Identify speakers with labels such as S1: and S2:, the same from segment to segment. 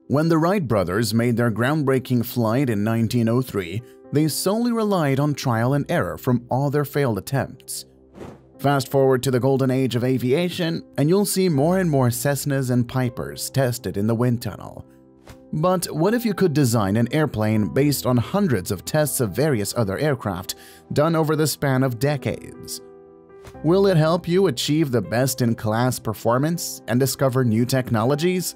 S1: When the Wright brothers made their groundbreaking flight in 1903, they solely relied on trial and error from all their failed attempts. Fast forward to the golden age of aviation, and you'll see more and more Cessnas and Pipers tested in the wind tunnel. But what if you could design an airplane based on hundreds of tests of various other aircraft done over the span of decades? Will it help you achieve the best-in-class performance and discover new technologies?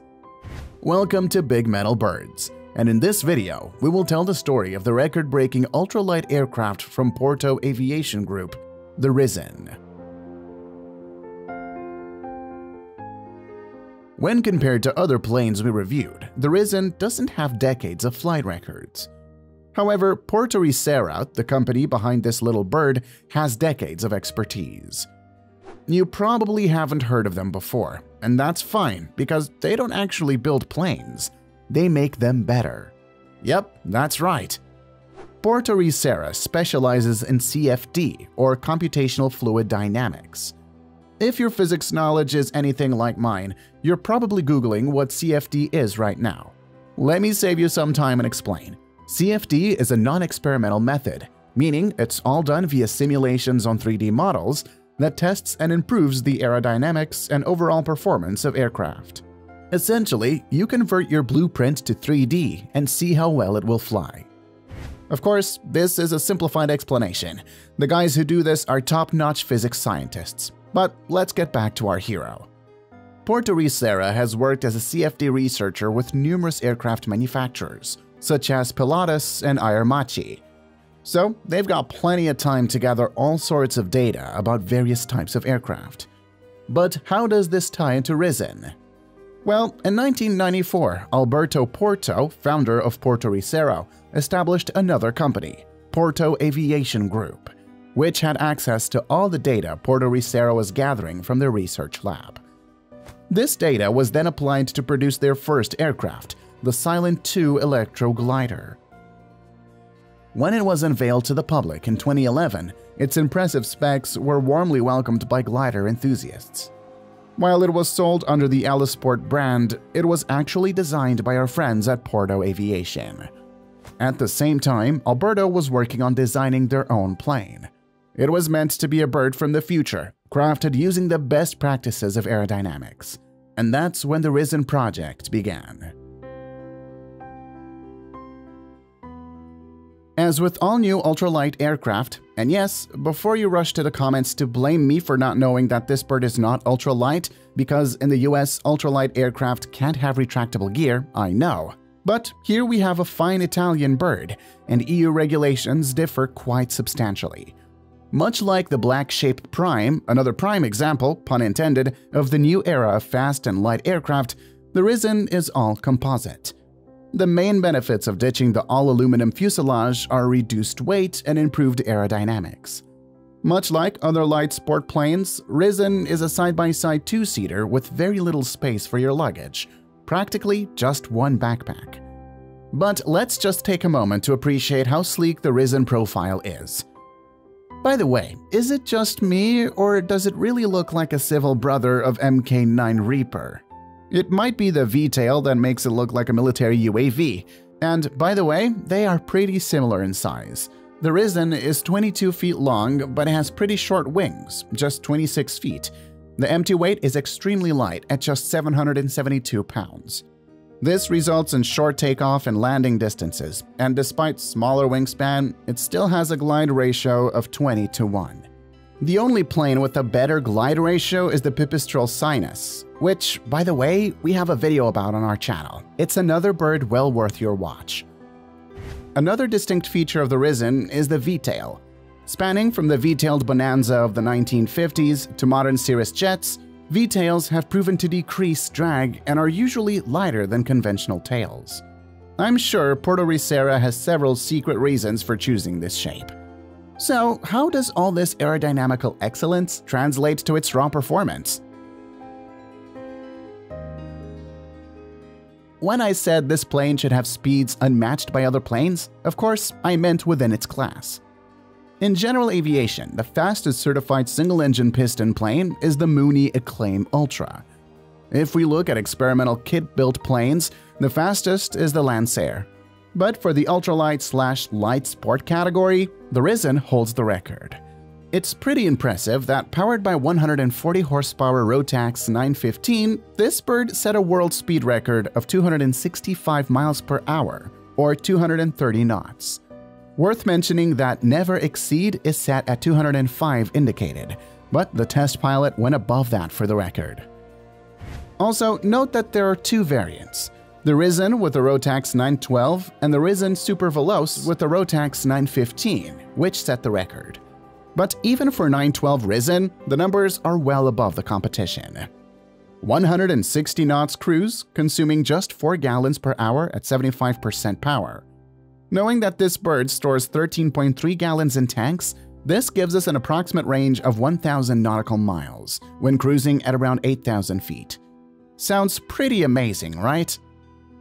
S1: Welcome to Big Metal Birds, and in this video, we will tell the story of the record-breaking ultralight aircraft from Porto Aviation Group, the Risen. When compared to other planes we reviewed, the Risen doesn't have decades of flight records. However, Porto Aviation, the company behind this little bird, has decades of expertise. You probably haven't heard of them before, and that's fine because they don't actually build planes. They make them better. Yep, that's right. Porto Aviation specializes in CFD, or computational fluid dynamics. If your physics knowledge is anything like mine, you're probably Googling what CFD is right now. Let me save you some time and explain. CFD is a non-experimental method, meaning it's all done via simulations on 3D models that tests and improves the aerodynamics and overall performance of aircraft. Essentially, you convert your blueprint to 3D and see how well it will fly. Of course, this is a simplified explanation. The guys who do this are top-notch physics scientists. But let's get back to our hero. Porto Aviation has worked as a CFD researcher with numerous aircraft manufacturers, such as Pilatus and Aermacchi. So they've got plenty of time to gather all sorts of data about various types of aircraft. But how does this tie into Risen? Well, in 1994, Alberto Porto, founder of Porto Aviation, established another company, Porto Aviation Group, which had access to all the data Porto Aviation was gathering from their research lab. This data was then applied to produce their first aircraft, the Silent II Electro Glider. When it was unveiled to the public in 2011, its impressive specs were warmly welcomed by glider enthusiasts. While it was sold under the Alisport brand, it was actually designed by our friends at Porto Aviation. At the same time, Alberto was working on designing their own plane. It was meant to be a bird from the future, crafted using the best practices of aerodynamics. And that's when the Risen project began. As with all new ultralight aircraft, and yes, before you rush to the comments to blame me for not knowing that this bird is not ultralight, because in the US, ultralight aircraft can't have retractable gear, I know. But here we have a fine Italian bird, and EU regulations differ quite substantially. Much like the Black Shape Prime, another prime example, pun intended, of the new era of fast and light aircraft, the Risen is all composite. The main benefits of ditching the all-aluminum fuselage are reduced weight and improved aerodynamics. Much like other light sport planes, Risen is a side-by-side two-seater with very little space for your luggage, practically just one backpack. But let's just take a moment to appreciate how sleek the Risen profile is. By the way, is it just me, or does it really look like a civil brother of Mk9 Reaper? It might be the V-tail that makes it look like a military UAV, and by the way, they are pretty similar in size. The Risen is 22 feet long, but has pretty short wings, just 26 feet. The empty weight is extremely light at just 772 pounds. This results in short takeoff and landing distances, and despite smaller wingspan, it still has a glide ratio of 20:1. The only plane with a better glide ratio is the Pipistrel Sinus, which, by the way, we have a video about on our channel. It's another bird well worth your watch. Another distinct feature of the Risen is the V-tail. Spanning from the V-tailed bonanza of the 1950s to modern Cirrus jets, V-tails have proven to decrease drag and are usually lighter than conventional tails. I'm sure Porto Aviation has several secret reasons for choosing this shape. So, how does all this aerodynamical excellence translate to its raw performance? When I said this plane should have speeds unmatched by other planes, of course, I meant within its class. In general aviation, the fastest certified single-engine piston plane is the Mooney Acclaim Ultra. If we look at experimental kit-built planes, The fastest is the LSA. But for the ultralight/light sport category, the Risen holds the record. It's pretty impressive that powered by 140 horsepower Rotax 915, this bird set a world speed record of 265 miles per hour, or 230 knots. Worth mentioning that never exceed is set at 205 indicated, but the test pilot went above that for the record. Also, note that there are two variants: the Risen with the Rotax 912 and the Risen Super Veloce with the Rotax 915, which set the record. But even for 912 Risen, the numbers are well above the competition. 160 knots cruise, consuming just 4 gallons per hour at 75% power. Knowing that this bird stores 13.3 gallons in tanks, this gives us an approximate range of 1,000 nautical miles when cruising at around 8,000 feet. Sounds pretty amazing, right?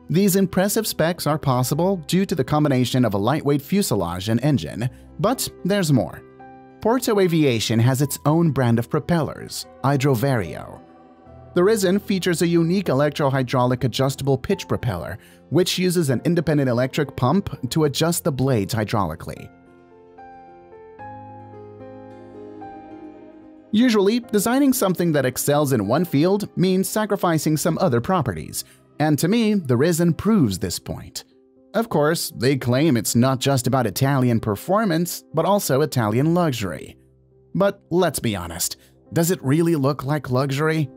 S1: These impressive specs are possible due to the combination of a lightweight fuselage and engine, but there's more. Porto Aviation has its own brand of propellers, Hydrovario. The Risen features a unique electro-hydraulic adjustable pitch propeller, which uses an independent electric pump to adjust the blades hydraulically. Usually, designing something that excels in one field means sacrificing some other properties, and to me, the Risen proves this point. Of course, they claim it's not just about Italian performance, but also Italian luxury. But let's be honest, does it really look like luxury?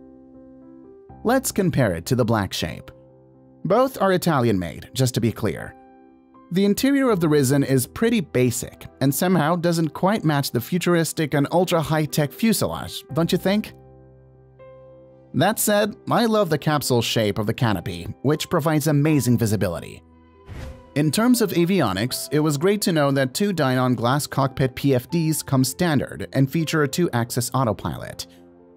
S1: Let's compare it to the Black Shape. Both are Italian-made, just to be clear. The interior of the Risen is pretty basic and somehow doesn't quite match the futuristic and ultra-high-tech fuselage, don't you think? That said, I love the capsule shape of the canopy, which provides amazing visibility. In terms of avionics, it was great to know that 2 Dynon glass cockpit PFDs come standard and feature a 2-axis autopilot.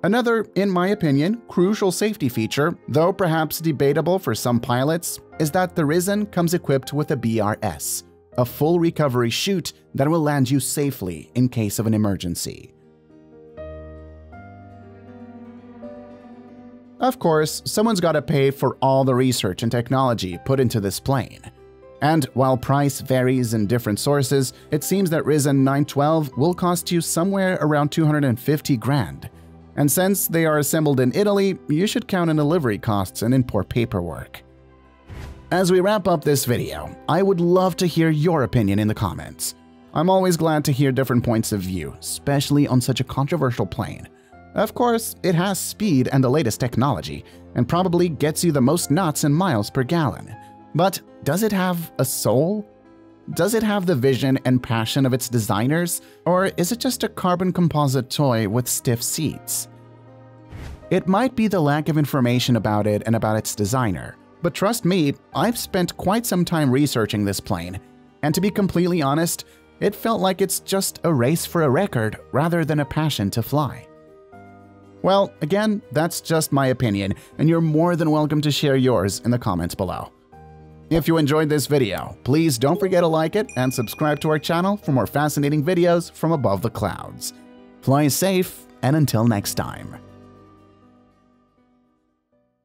S1: Another, in my opinion, crucial safety feature, though perhaps debatable for some pilots, is that the Risen comes equipped with a BRS, a full recovery chute that will land you safely in case of an emergency. Of course, someone's got to pay for all the research and technology put into this plane. And while price varies in different sources, it seems that Risen 912 will cost you somewhere around 250 grand. And since they are assembled in Italy, you should count in delivery costs and import paperwork. As we wrap up this video, I would love to hear your opinion in the comments. I'm always glad to hear different points of view, especially on such a controversial plane. Of course, it has speed and the latest technology, and probably gets you the most knots and miles per gallon. But does it have a soul? Does it have the vision and passion of its designers, or is it just a carbon composite toy with stiff seats? It might be the lack of information about it and about its designer, but trust me, I've spent quite some time researching this plane, and to be completely honest, it felt like it's just a race for a record rather than a passion to fly. Well, again, that's just my opinion, and you're more than welcome to share yours in the comments below. If you enjoyed this video, please don't forget to like it and subscribe to our channel for more fascinating videos from above the clouds. Fly safe, and until next time.